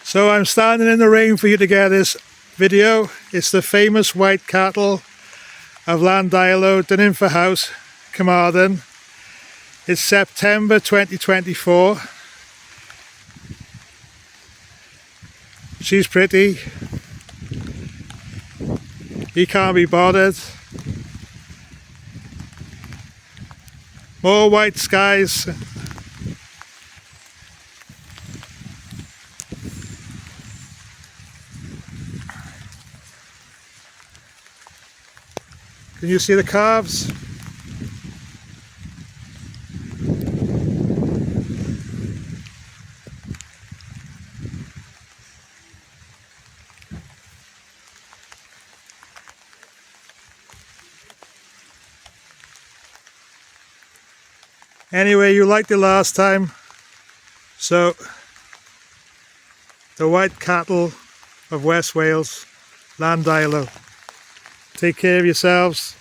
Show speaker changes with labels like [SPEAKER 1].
[SPEAKER 1] So I'm standing in the rain for you to get this video. It's the famous white cattle of Llandeilo, Dynninfa House, Carmarthen. It's September 2024. She's pretty. He can't be bothered. More white skies. Can you see the calves? Anyway, you liked it last time, so the white cattle of West Wales, Llandeilo. Take care of yourselves.